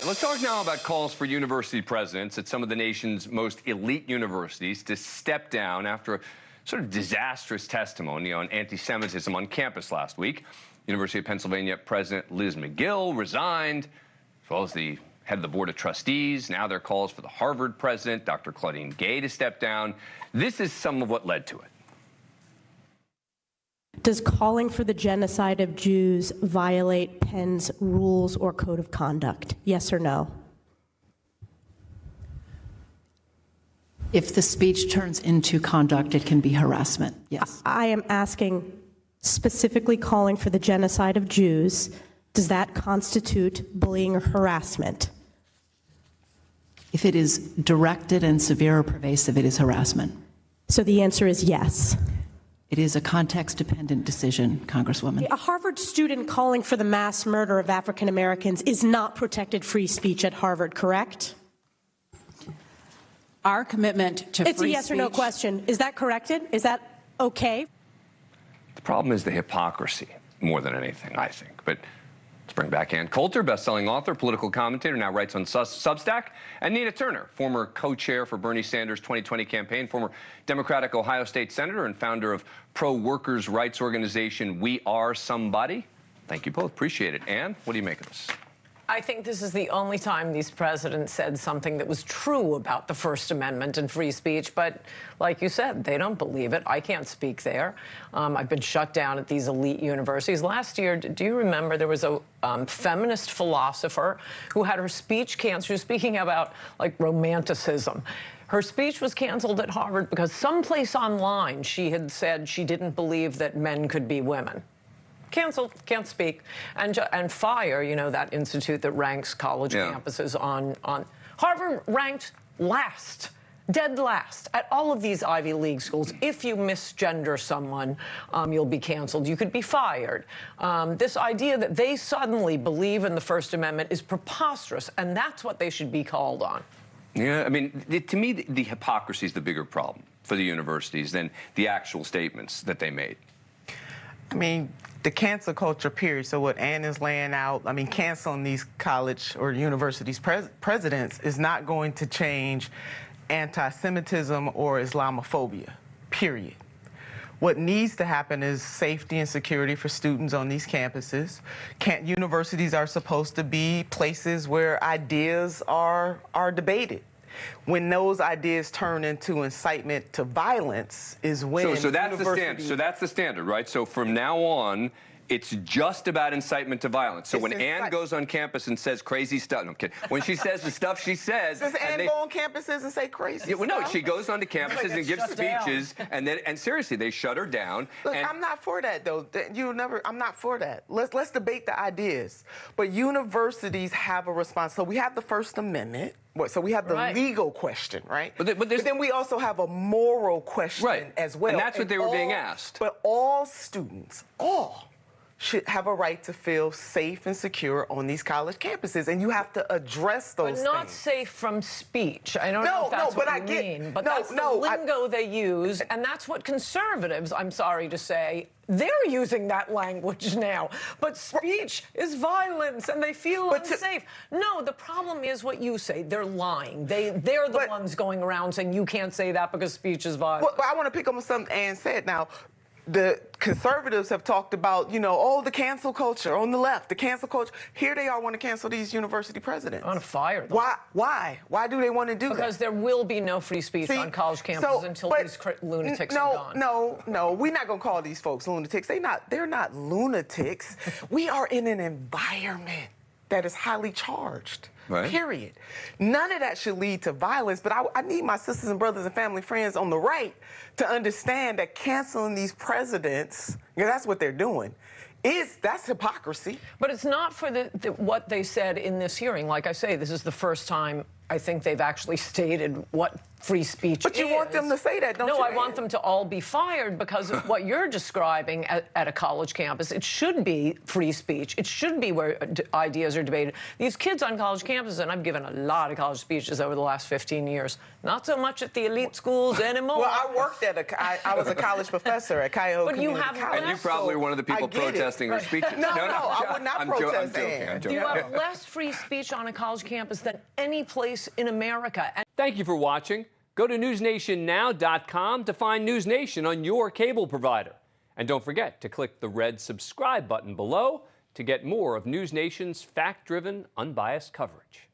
right, let's talk now about calls for university presidents at some of the nation's most elite universities to step down after a sort of disastrous testimony on anti-Semitism on campus last week. University of Pennsylvania President Liz Magill resigned, as well as the head of the Board of Trustees. Now there are calls for the Harvard president, Dr. Claudine Gay, to step down. This is some of what led to it. Does calling for the genocide of Jews violate Penn's rules or code of conduct? Yes or no? If the speech turns into conduct, it can be harassment, yes. I am asking specifically calling for the genocide of Jews. Does that constitute bullying or harassment? If it is directed and severe or pervasive, it is harassment. So the answer is yes. It is a context-dependent decision, Congresswoman. A Harvard student calling for the mass murder of African Americans is not protected free speech at Harvard, correct? Our commitment to free speech... It's a yes or no question. Is that corrected? Is that okay? The problem is the hypocrisy more than anything, I think. But let's bring back Ann Coulter, best-selling author, political commentator, now writes on Substack, and Nina Turner, former co-chair for Bernie Sanders' 2020 campaign, former Democratic Ohio State Senator, and founder of pro-workers' rights organization We Are Somebody. Thank you both. Appreciate it. Ann, what do you make of this? I think this is the only time these presidents said something that was true about the First Amendment and free speech. But like you said, they don't believe it. I can't speak there. I've been shut down at these elite universities. Last year, do you remember there was a feminist philosopher who had her speech canceled? She was speaking about, like, romanticism. Her speech was canceled at Harvard because someplace online she had said she didn't believe that men could be women. Canceled, can't speak. And FIRE, you know, that institute that ranks college campuses on Harvard ranked last, dead last at all of these Ivy League schools. If you misgender someone, you'll be canceled. You could be fired. This idea that they suddenly believe in the First Amendment is preposterous, and that's what they should be called on. Yeah, I mean, to me, the hypocrisy is the bigger problem for the universities than the actual statements that they made. I mean, the cancel culture period, so what Ann is laying out, I mean, canceling these college or universities presidents is not going to change anti-Semitism or Islamophobia, period. What needs to happen is safety and security for students on these campuses. Universities are supposed to be places where ideas are debated. When those ideas turn into incitement to violence is when so that's the standard. So that's the standard, right? So from now on, it's just about incitement to violence. So when Ann goes on campus and says crazy stuff, no, I'm kidding. When she says the stuff she says, does Ann go on campuses and say crazy stuff? Well, no, she goes onto campuses and gives speeches, and seriously, they shut her down. Look, I'm not for that, though. I'm not for that. Let's debate the ideas. But universities have a response. So we have the First Amendment. So we have the legal question, right? But then we also have a moral question as well. And that's what they were being asked. But all students, should have a right to feel safe and secure on these college campuses, and you have to address those things. But not safe from speech. I don't know if that's what you mean, but that's the lingo they use, and that's what conservatives, I'm sorry to say, they're using that language now. But speech is violence, and they feel unsafe. No, the problem is what you say. They're lying. They're the ones going around saying you can't say that because speech is violence. Well, I want to pick up on something Ann said. Now, the conservatives have talked about, you know, the cancel culture on the left, the cancel culture. Here they are want to cancel these university presidents. I want to fire them. Why? Why do they want to do that? Because there will be no free speech on college campuses until these lunatics are gone. No, we're not going to call these folks lunatics. They're not lunatics. We are in an environment that is highly charged. Period. None of that should lead to violence, but I need my sisters and brothers and family friends on the right to understand that canceling these presidents, because that's what they're doing, that's hypocrisy. But it's not for what they said in this hearing. Like I say, this is the first time I think they've actually stated what free speech is. But you want them to say that, don't you? No, I want them to all be fired because of what you're describing at a college campus. It should be free speech. It should be where ideas are debated. These kids on college campuses, and I've given a lot of college speeches over the last 15 years, not so much at the elite schools anymore. Well, I worked I was a college professor at Cuyahoga Community College. And you probably were one of the people protesting her speeches. No, I would not protest I'm joking. You have less free speech on a college campus than any place in America. Thank you for watching. Go to newsnationnow.com to find NewsNation on your cable provider. And don't forget to click the red subscribe button below to get more of NewsNation's fact-driven, unbiased coverage.